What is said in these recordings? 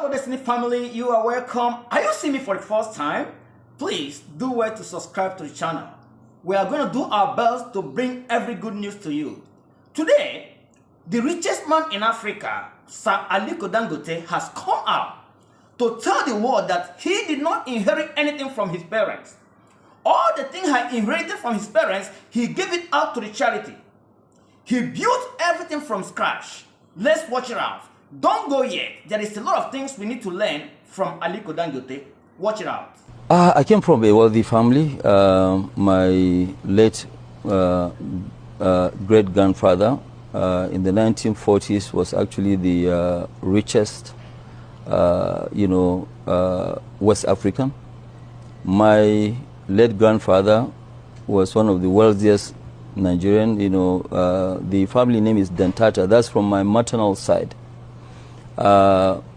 Hello, Destiny family. You are welcome. Are you seeing me for the first time? Please do well to subscribe to the channel. We are going to do our best to bring every good news to you. Today, the richest man in Africa, Sir ALIKO Dangote, has come out to tell the world that he did not inherit anything from his parents. All the things he inherited from his parents, he gave it out to the charity. He built everything from scratch. Let's watch it out. Don't go yet. There is a lot of things we need to learn from ALIKO Dangote. Watch it out. I came from a wealthy family. My late great-grandfather in the 1940s was actually the richest, West African. My late grandfather was one of the wealthiest Nigerian. The family name is Dentata. That's from my maternal side.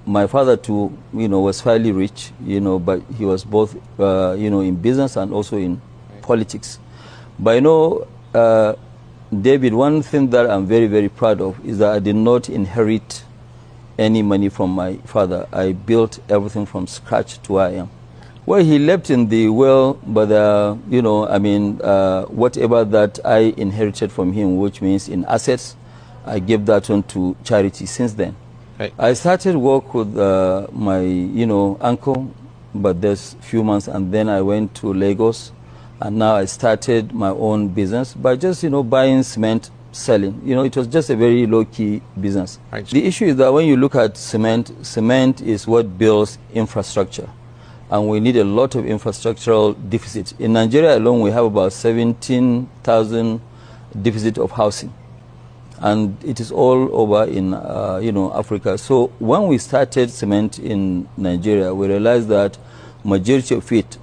My father too, was fairly rich, but he was both, in business and also in politics. But David, one thing that I'm very, very proud of is that I did not inherit any money from my father. I built everything from scratch to where I am. Well, he left in the will, but, whatever that I inherited from him, which means in assets, I gave that on to charity since then. Right. I started work with my, uncle, but there's few months, and then I went to Lagos, and now I started my own business by just, buying cement, selling. It was just a very low-key business. Right. The issue is that when you look at cement, cement is what builds infrastructure, and we need a lot of infrastructural deficit. In Nigeria alone, we have about 17,000 deficit of housing. And it is all over in, Africa. So when we started cement in Nigeria, we realized that majority of it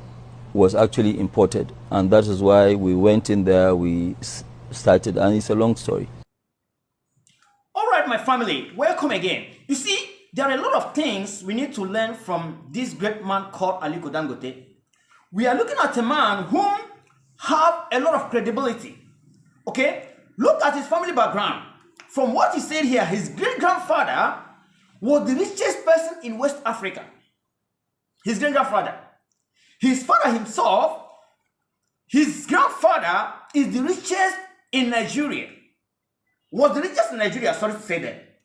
was actually imported. And that is why we went in there, we started, and it's a long story. All right, my family, welcome again. You see, there are a lot of things we need to learn from this great man called ALIKO Dangote. We are looking at a man whom have a lot of credibility. Okay? Look at his family background. From what he said here, his great-grandfather was the richest person in West Africa. His great-grandfather. His father himself, his grandfather is the richest in Nigeria. Was the richest in Nigeria, sorry to say that.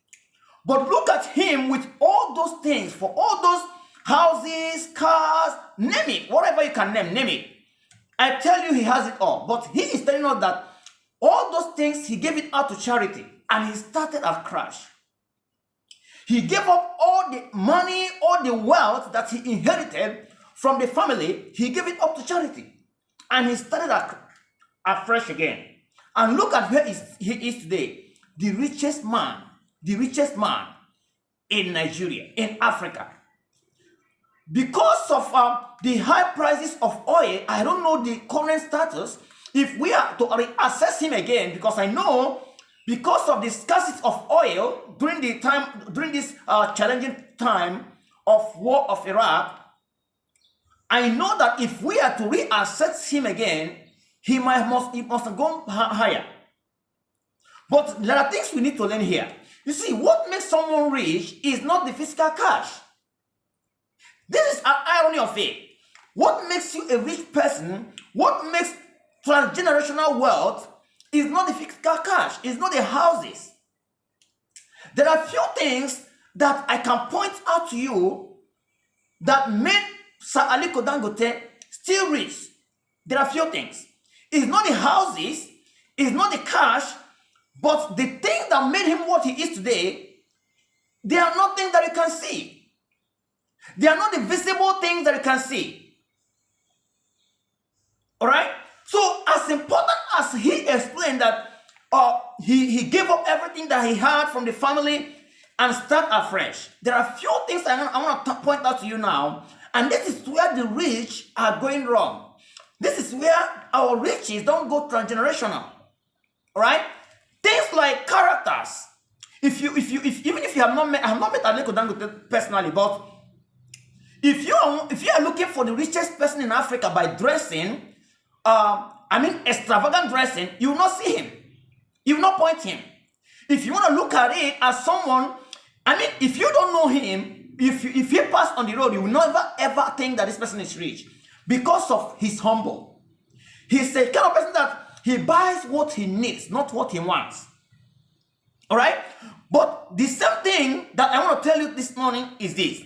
But look at him with all those things, for all those houses, cars, name it, whatever you can name it. I tell you, he has it all. But he is telling us that all those things, he gave it out to charity, and he started a crash. He gave up all the money, all the wealth that he inherited from the family. He gave it up to charity, and he started afresh again. And look at where he is today, the richest man in Nigeria, in Africa. Because of the high prices of oil, I don't know the current status. If we are to reassess him again, because I know because of the scarcity of oil during this challenging time of war of Iraq, I know that if we are to reassess him again, he must have gone higher. But there are things we need to learn here. You see, what makes someone rich is not the physical cash. This is an irony of it. What makes you a rich person, what makes transgenerational wealth is not the physical cash, it's not the houses. There are few things that I can point out to you that made Sir ALIKO Dangote still rich. There are few things. It's not the houses, it's not the cash, but the things that made him what he is today, they are not things that you can see. They are not the visible things that you can see. All right? So as important as he explained that he gave up everything that he had from the family and start afresh, there are few things I want to point out to you now, and this is where the rich are going wrong. This is where our riches don't go transgenerational. All right? Things like characters. Even if you have not met, I have not met ALIKO Dangote personally, but if you are looking for the richest person in Africa by dressing, extravagant dressing, you will not see him. You will not point him. If you want to look at it as someone, if you don't know him, if he pass on the road, you will never ever think that this person is rich because of his humble. He's a kind of person that he buys what he needs, not what he wants. All right? But the same thing that I want to tell you this morning is this.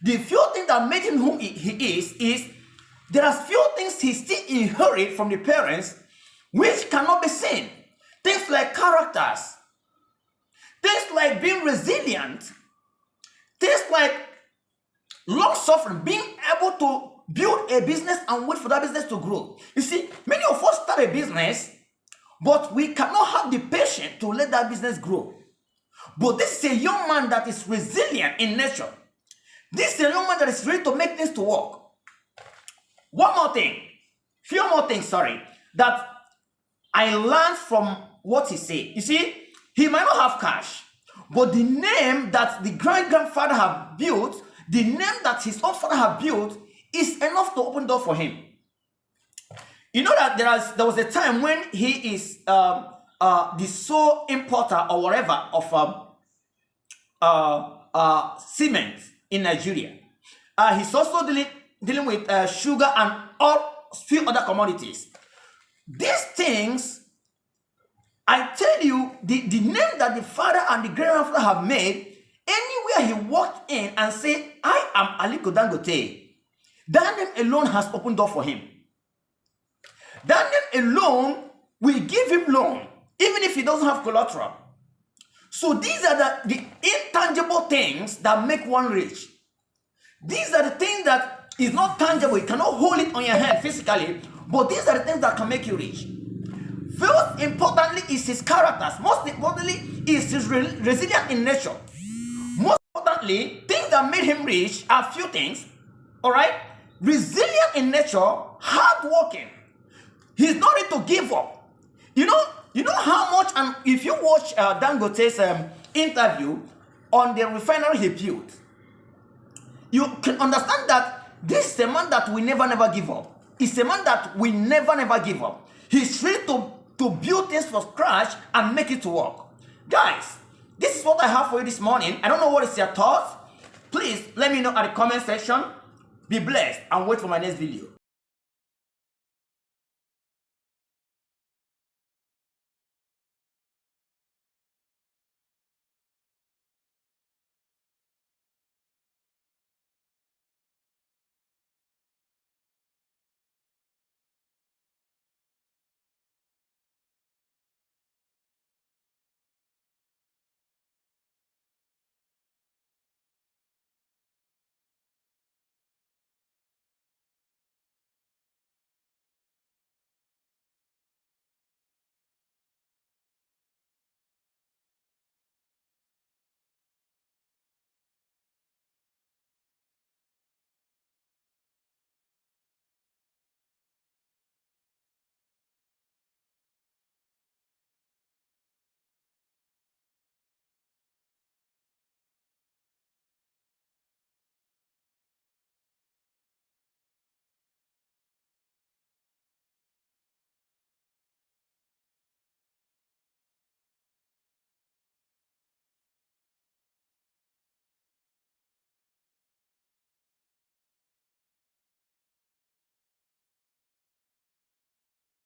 The few things that made him who he is there are few things he still inherit from the parents which cannot be seen. Things like characters, things like being resilient, things like long-suffering, being able to build a business and wait for that business to grow. You see, many of us start a business, but we cannot have the patience to let that business grow. But this is a young man that is resilient in nature. This is a young man that is ready to make things to work. One more thing, few more things, that I learned from what he said. You see, he might not have cash, but the name that the great-grandfather have built, the name that his own father have built, is enough to open door for him. You know that there was a time when he is the sole importer or whatever of cement in Nigeria. He's also dealing with sugar and all few other commodities. These things, I tell you, the name that the father and the grandfather have made, anywhere he walked in and said, I am Aliko Dangote, that name alone has opened door for him. That name alone will give him loan, even if he doesn't have collateral. So these are the intangible things that make one rich. These are the things that is not tangible. You cannot hold it on your hand physically, but these are the things that can make you rich. First, importantly, is his characters. Most importantly, is his resilient in nature. Most importantly, things that made him rich are few things. All right, resilient in nature, hardworking. He's not ready to give up. You know how much, and if you watch Dangote's interview on the refinery he built, you can understand that this is a man that will never give up. It's a man that will never give up. He's ready to build things from scratch and make it to work. Guys, this is what I have for you this morning. I don't know what is your thoughts. Please let me know at the comment section. Be blessed and wait for my next video.